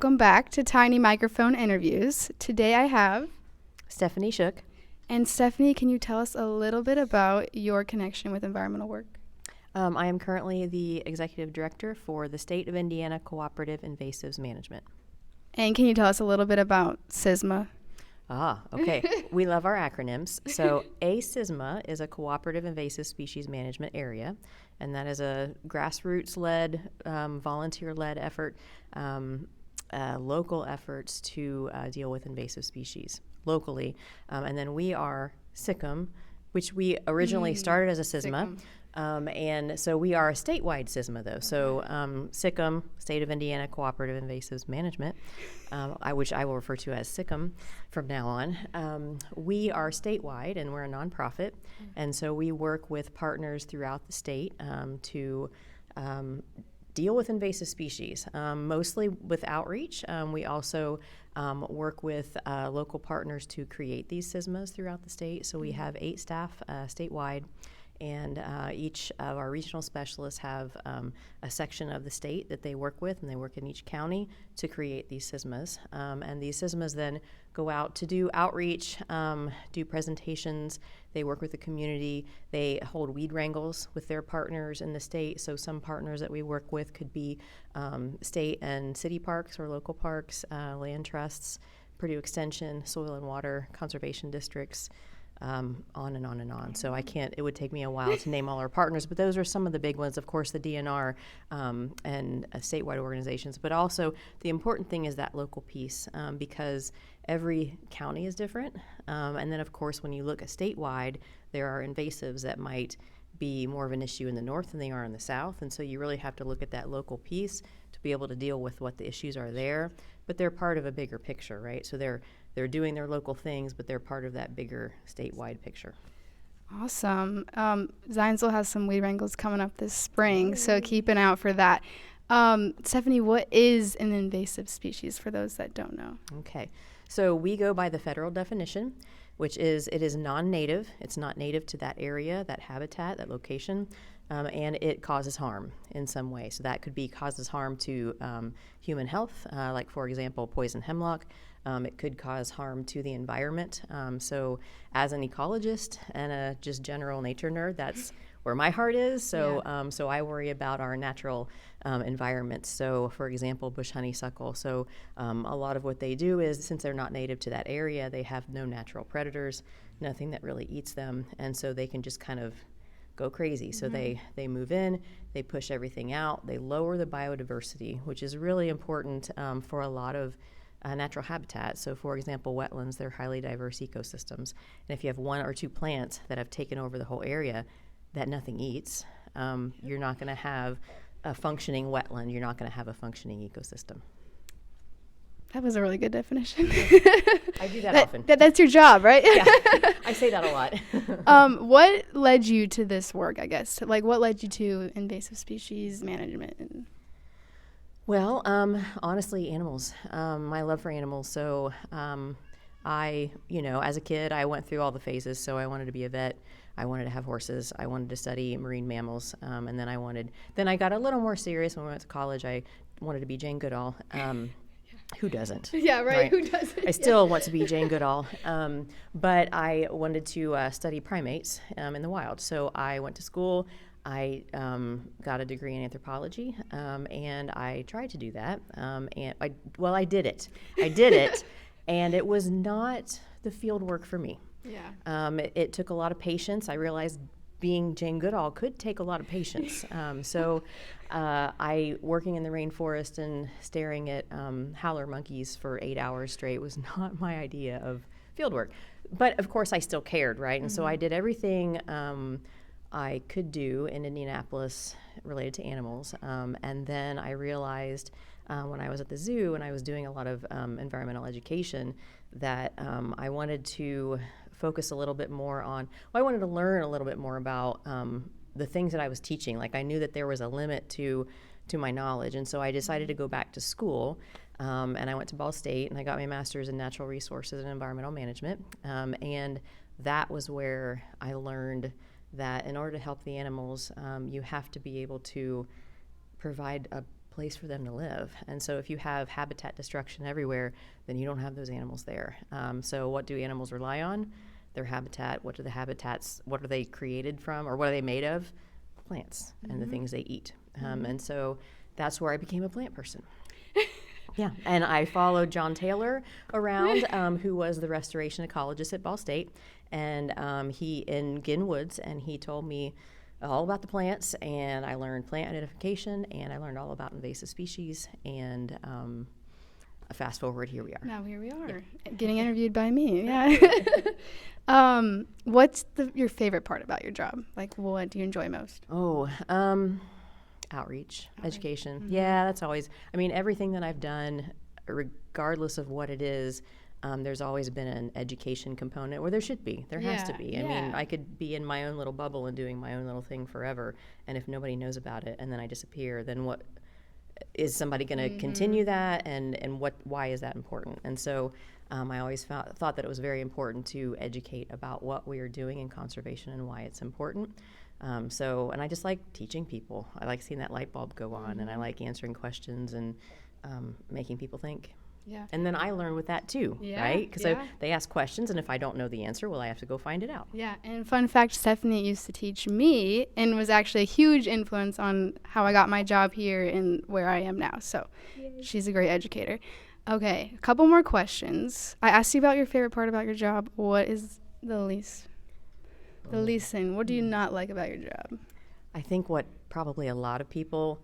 Welcome back to Tiny Microphone Interviews. Today I have Stephanie Schuck. And Stephanie, can you tell us a little bit about your connection with environmental work? I am currently the executive director for the State of Indiana Cooperative Invasives Management. And can you tell us a little bit about SICIM? Okay. We love our acronyms. So SICIM is a cooperative invasive species management area, and that is a grassroots-led, volunteer-led effort, local efforts to deal with invasive species locally. And then we are SICIM, which we originally started as a SICIM. And so we are a statewide SICIM, though. So SICIM, State of Indiana Cooperative Invasives Management, which I will refer to as SICIM from now on. We are statewide, and we're a nonprofit. And so we work with partners throughout the state to deal with invasive species, mostly with outreach. We also work with local partners to create these SICIMs throughout the state. So we have 8 staff statewide. And each of our regional specialists have a section of the state that they work with, and they work in each county to create these SICIMs. And these SICIMs then go out to do outreach, do presentations. They work with the community. They hold weed wrangles with their partners in the state. So some partners that we work with could be state and city parks or local parks, land trusts, Purdue Extension, soil and water conservation districts, on and on and on. So it would take me a while to name all our partners, but those are some of the big ones. Of course, the DNR and statewide organizations, but also the important thing is that local piece, because every county is different. And then, of course, when you look at statewide, there are invasives that might be more of an issue in the north than they are in the south. And so you really have to look at that local piece to be able to deal with what the issues are there. But they're part of a bigger picture, right? So they're doing their local things, but they're part of that bigger statewide picture. Awesome. Zionsville has some weed wrangles coming up this spring, so keep an eye out for that. Stephanie, what is an invasive species for those that don't know? Okay. So we go by the federal definition, which is it is non-native. It's not native to that area, that habitat, that location, and it causes harm in some way. So that could be causes harm to human health, like, for example, poison hemlock. It could cause harm to the environment. So as an ecologist and a just general nature nerd, that's where my heart is. So so I worry about our natural environments. So, for example, bush honeysuckle. So a lot of what they do is, since they're not native to that area, they have no natural predators, nothing that really eats them, and so they can just kind of go crazy. So they move in, they push everything out, they lower the biodiversity, which is really important for a lot of natural habitat. So, for example, wetlands, they're highly diverse ecosystems. And if you have 1 or 2 plants that have taken over the whole area that nothing eats, you're not going to have a functioning wetland. You're not going to have a functioning ecosystem. That was a really good definition. I do that often. That's your job, right? Yeah, I say that a lot. What led you to this work, I guess? Like, what led you to invasive species management? Well, honestly, animals. My love for animals. So as a kid, I went through all the phases. So I wanted to be a vet. I wanted to have horses. I wanted to study marine mammals. And then I got a little more serious when I went to college. I wanted to be Jane Goodall. Who doesn't? Yeah, right. Who doesn't? I still want to be Jane Goodall. But I wanted to study primates in the wild. So I went to school. I got a degree in anthropology, and I tried to do that. I did it. I did it, and it was not the field work for me. Yeah. It took a lot of patience. I realized being Jane Goodall could take a lot of patience. So working in the rainforest and staring at howler monkeys for 8 hours straight was not my idea of field work. But, of course, I still cared, right? And so I did everything I could do in Indianapolis related to animals. And then I realized when I was at the zoo and I was doing a lot of environmental education that I wanted to focus a little bit more on, I wanted to learn a little bit more about the things that I was teaching. Like, I knew that there was a limit to my knowledge. And so I decided to go back to school. And I went to Ball State and I got my master's in natural resources and environmental management. And that was where I learned that in order to help the animals, you have to be able to provide a place for them to live. And so if you have habitat destruction everywhere, then you don't have those animals there. So what do animals rely on? Their habitat. What are they created from, or what are they made of? Plants and the things they eat. And so that's where I became a plant person. Yeah, and I followed John Taylor around, who was the restoration ecologist at Ball State, and he in Ginn Woods, and he told me all about the plants, and I learned plant identification, and I learned all about invasive species, and fast forward, here we are. Now here we are, getting interviewed by me. Yeah. What's your favorite part about your job? Like, what do you enjoy most? Outreach, education. Yeah, that's always, I mean, everything that I've done, regardless of what it is, there's always been an education component, or there should be. There has to be. I mean, I could be in my own little bubble and doing my own little thing forever, and if nobody knows about it and then I disappear, then what is somebody going to continue that, and why is that important? And so I always thought that it was very important to educate about what we are doing in conservation and why it's important. And I just like teaching people. I like seeing that light bulb go on, and I like answering questions and making people think. Yeah. And then I learn with that too, right? Because they ask questions, and if I don't know the answer, well, I have to go find it out. Yeah, and fun fact, Stephanie used to teach me and was actually a huge influence on how I got my job here and where I am now. So she's a great educator. Okay, a couple more questions. I asked you about your favorite part about your job. What is the least thing? What do you not like about your job? I think what probably a lot of people,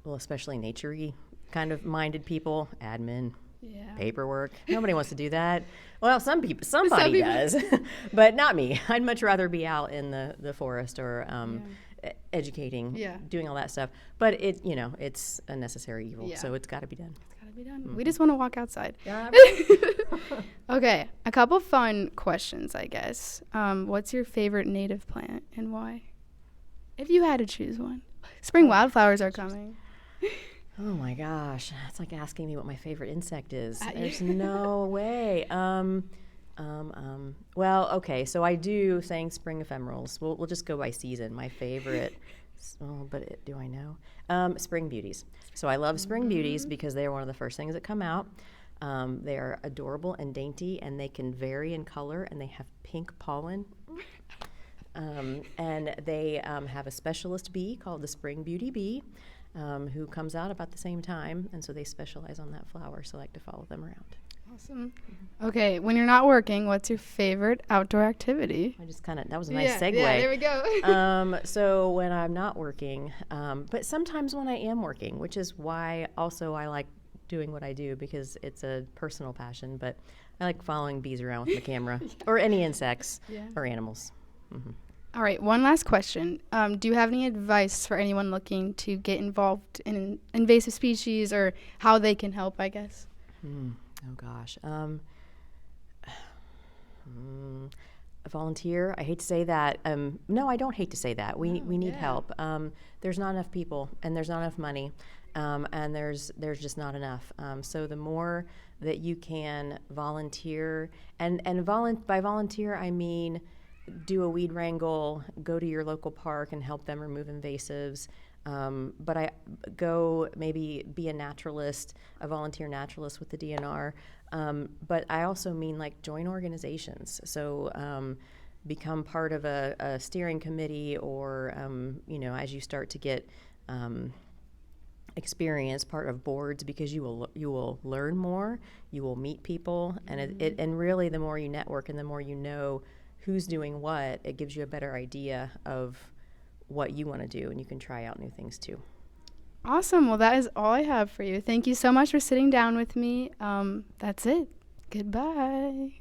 well, especially nature-y kind of minded people, admin, paperwork. Nobody wants to do that. Well, somebody does, but not me. I'd much rather be out in the forest or educating, doing all that stuff. But it's a necessary evil, so it's got to be done. We just want to walk outside. Okay, a couple fun questions, I guess. What's your favorite native plant and why? If you had to choose one. Spring wildflowers are coming. Oh my gosh, that's like asking me what my favorite insect is. There's no way. Well, okay, so I do saying spring ephemerals. We'll just go by season. My favorite, do I know? Spring beauties. So I love spring beauties because they are one of the first things that come out. They are adorable and dainty, and they can vary in color, and they have pink pollen. And they have a specialist bee called the spring beauty bee, who comes out about the same time, and so they specialize on that flower, so I like to follow them around. Awesome. Okay, when you're not working, what's your favorite outdoor activity? That was a nice segue. Yeah, there we go. So when I'm not working, but sometimes when I am working, which is why also I like doing what I do, because it's a personal passion, but I like following bees around with the camera, or any insects or animals. Mm-hmm. All right, one last question. Do you have any advice for anyone looking to get involved in invasive species, or how they can help, I guess? Oh, gosh. Volunteer. I hate to say that. No, I don't hate to say that. We need help. There's not enough people, and there's not enough money, and there's just not enough. So the more that you can volunteer, by volunteer I mean do a weed wrangle, go to your local park and help them remove invasives. But I go maybe be a volunteer naturalist with the DNR. But I also mean like join organizations. So become part of a steering committee, or as you start to get experience, part of boards, because you will learn more, you will meet people, and and really the more you network and the more you know who's doing what, it gives you a better idea of what you want to do, and you can try out new things too. Awesome. Well, that is all I have for you. Thank you so much for sitting down with me. That's it. Goodbye.